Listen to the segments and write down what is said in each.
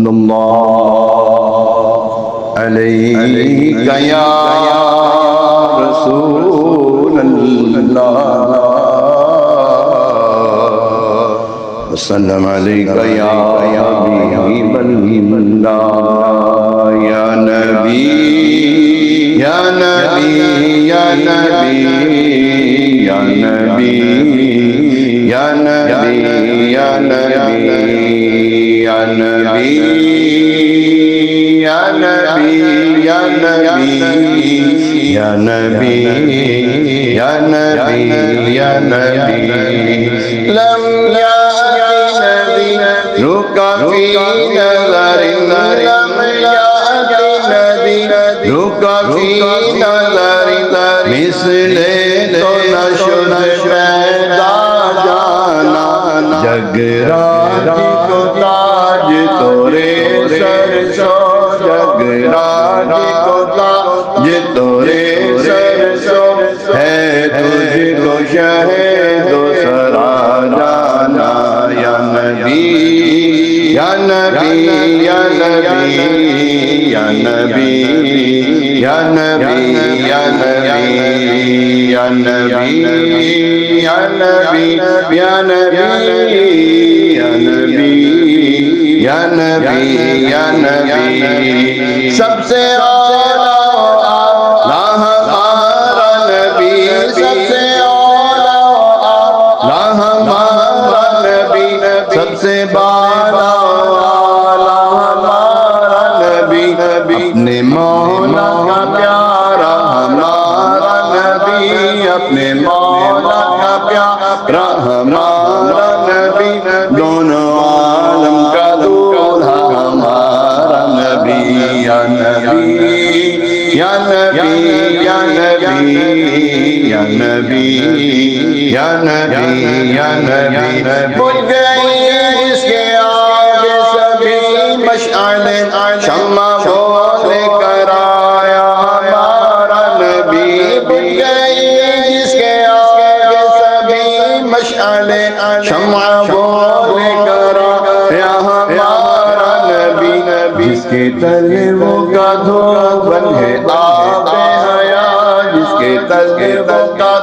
صلی اللہ علیہ یا رسول اللہ وسلم علیہ یا حبیب اللہ یا نبی یا نبی یا نبی یا نبی یا نبی یا نبی یا نبی یا نبی یا نبی یا نبی یا نبی یا نبی لم یأتی نبی رکا فی نظر لم یأتی نبی رکا فی نظر مثل تو نشد پیدا جانا جگراج کو تاج تورے سر سو جگراج کو تاج تورے سر سو ہے تجھ کو شہد و سرا جانا یا نبی یا نبی یا نبی یا نبی یا نبی یا نبی یا نبی یا نبی یا نبی یا نبی یا نبی یا نبی سب سے اعلیٰ ہمارا نبی سب سے اعلیٰ ہمارا نبی سب سے بالا ہمارا نبی اپنے مولا کا پیارا ہمارا نبی اپنے مولا کا پیارا ہمارا نبی دونوں عالم کا دولہا ہمارا نبی یا نبی یا نبی یا نبی یا نبی یا نبی یا نبی بجھ گئی اس کے آگے سبھی مشعلیں شمع وہ لے کر آیا ہمارا نبی بجھ گئی اس کے آگے سبھی مشعلیں شمع وہ لے کر آیا ہمارا نبی جس کے تلووں کا دھون ہے آب حیات جس کے تلووں کا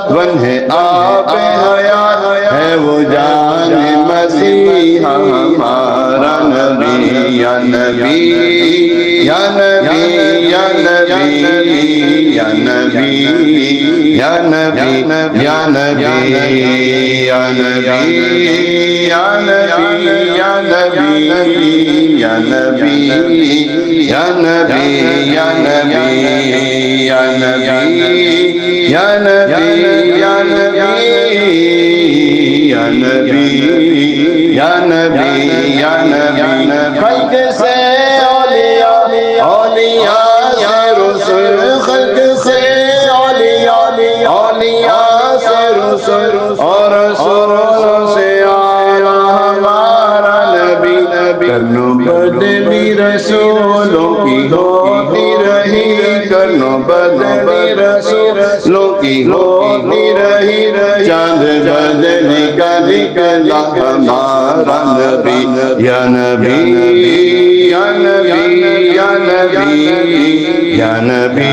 دھون ہے آب حیات ہے وہ جان مسیحا ہمارا نبی یا نبی یا نبی یا نبی یا نبی یا نبی یا نبی یا نبی یا نبی یا نبی یا نبی یا نبی یا نبی یا نبی یا نبی یا نبی یا نبی یا نبی یا نبی خلق سے اولیاء اولیاء سے رسول خلق سے اولیاء اولیاء سے رسول اور رسولوں سے آیا ہمارا نبی کرنو بدلی رسولوں کی ہوتی رہی کرنو بدلی رسولوں کی ہوتی رہی چاند بدلی کا نکلا ہمارا نبی یا نبی یا نبی یا نبی یا نبی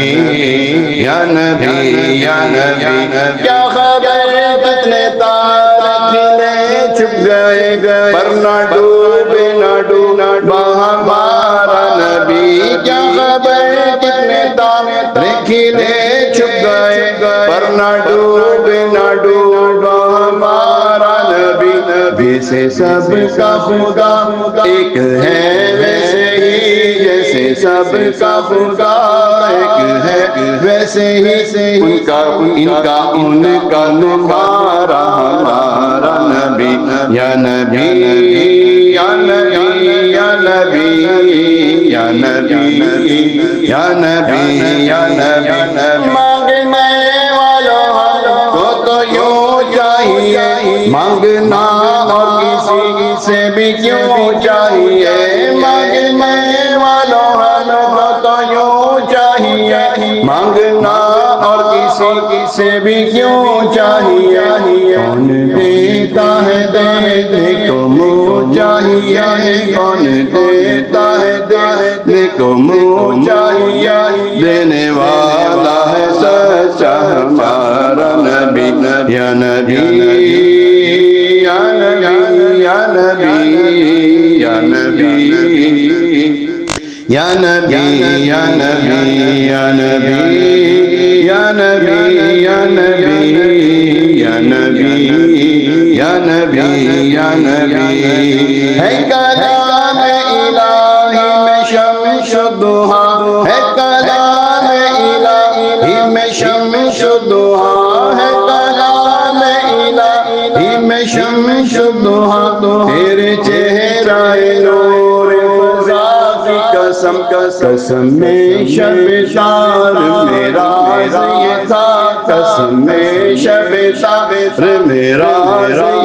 یا نبی یا نبی کیا خبر کتنے تارے کھلے چھپ گئے پر نہ ڈوبے نہ ڈوبا ہمارا نبی کیا خبر کتنے تارے کھلے چھپ گئے پر نہ ڈوبے نہ ڈوبا ہمارا نبی جیسے سب کا خدا ایک ہے ویسے ہی جیسے سب کا خدا ایک ہے ویسے ہی ان کا ہمارا ہمارا نبی یا نبی یا نبی یا نبی یا نبی یا نبی یا نبی مانگنے والوں کو تو یوں چاہیے مانگنا اور کسی سے بھی کیوں چاہیے مانگنے والوں کو تو یوں چاہیے مانگنا اور کسی سے بھی کیوں چاہیے کون دیتا ہے دے کو منہ چاہیے کون دیتا ہے دینے کو منہ چاہیے دینے والا ہے سچا ہمارا نبی یا نبی یا نبی یا نبی یا نبی یا نبی یا نبی یا نبی یا نبی یا نبی یا نبی یا نبی یا نبی ہے کلام الہی میں شمس الضحیٰ ہے کلام الہی میں شمس الضحیٰ ہے کلام الہی میں شمس الضحیٰ تیرے چہرہ نور قسم قسم میں شب تار میرا یہ تھا قسم میں شب تار میرا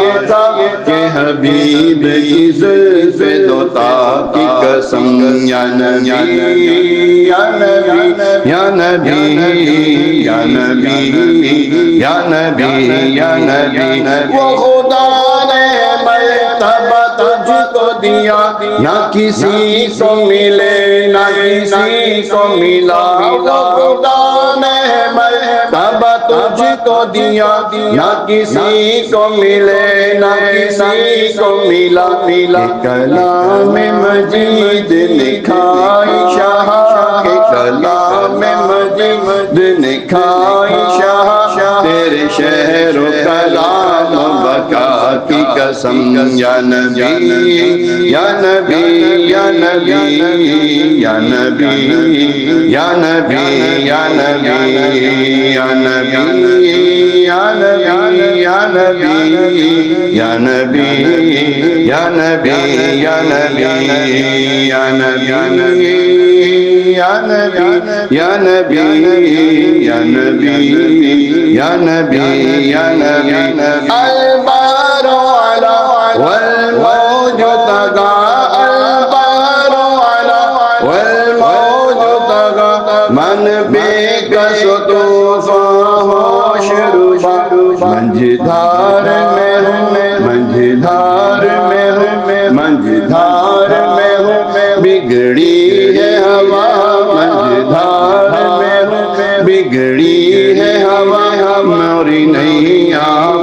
یہ تھا کہ حبیب کی زلف دوتا کی قسم یا نبی یا نبی یا نبی یا نبی یا نبی یا نبی وہ خدا نے مرتبہ تجھ کو دیا نہ کسی کو ملے نہ کسی کو ملا وہ خدا نے مرتبہ تجھ کو دیا نہ کسی کو ملے نہ کسی کو ملا کلام مجید لکھائی شاہ کے کلام مجید لکھائی شاہ تیرے شہر و کلام بقا کی قسم یا نبی یا نبی یا نبی یا نبی یا نبی یا نبی یا نبی یا نبی یا نبی یا نبی یا نبی یا نبی یا نبی یا نبی یا نبی یا نبی یا نبی یا نبی البار علا والموج تغا البار علا والموج تغا من بے کس طوفان ہوش ربا منجدھار میں ہوں منجدھار میں ہوں منجدھار میں ہوں بگڑی ہے ہوا منجدھار میں ہوں بگڑی ہے ہوا موری نہیں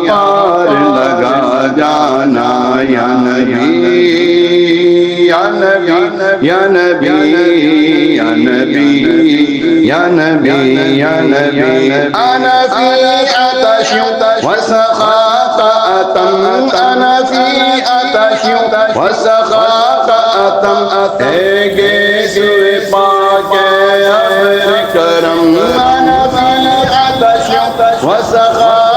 پار لگا جانا یا نبی یا نبی یا نبی یا نبی یا نبی یا نبی انا فی عطش وسخاء اتم انا فی عطش وسخاء اتم اے گیسوئے پاک ابر کرم انا فی عطش وسخاء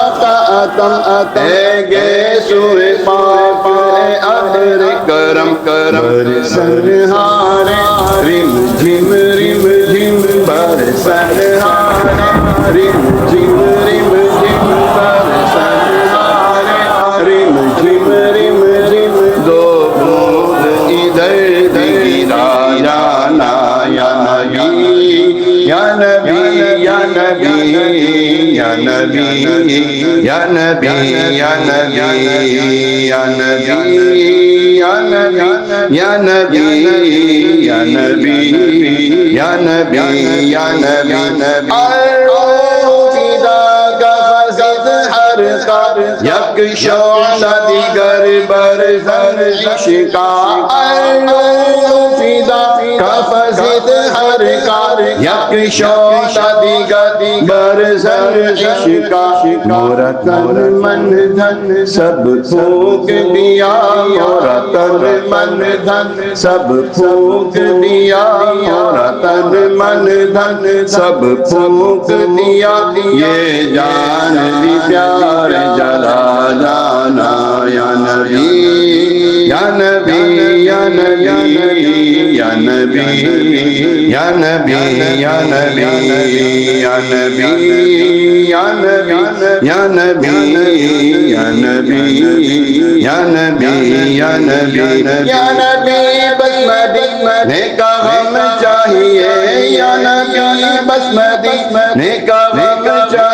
اتم اے گیسوئے پاک ابر کرم برسنہارے رم جھم برسنہارے رم جھم برسنہارے رم جھم دو بوند ادھر گرا جانا یا نبی یا نبی یا نبی یا نبی یا نبی یا نبی یا نبی یا نبی یا نبی یا نبی یا نبی یا نبی الروح فداک فزد حرقا یک شعلہ دیگر برزن عشقا الروح فداک فزد حرقا یک شعلہ دیگر برزن عشقا مورا تن من دھن سب پھونک دیا مورا تن من دھن سب پھونک دیا مورا تن من دھن سب پھونک دیا یہ جان بھی پیار جلا جانا یا نبی یا نبی یا نبی یا نبی یا نبی یا نبی یا نبی یا نبی یا نبی یا نبی یا نبی یا نبی یا نبی بس مدینے کا غم چاہیے یا نبی بس مدینے کا غم چاہیے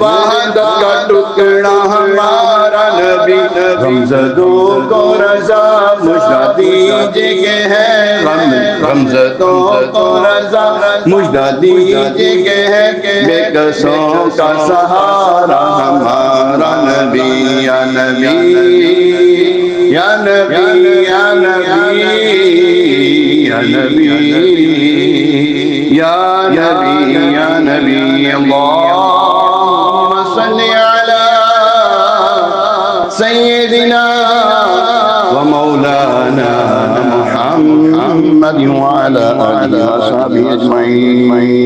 وحدت کا ٹکڑا ہمارا نبی غمزدوں کو رضا مجھا دیجئے کہ ہے غمزدوں کو رضا مجھا دیجئے کہ ہے بے کسوں کا سہارا ہمارا نبی یا نبی یا نبی یا نبی یا نبی یا نبی یا نبی اللہم صلی علی سیدنا ومولانا محمد وعلى آلہ وصحبہ اجمعین.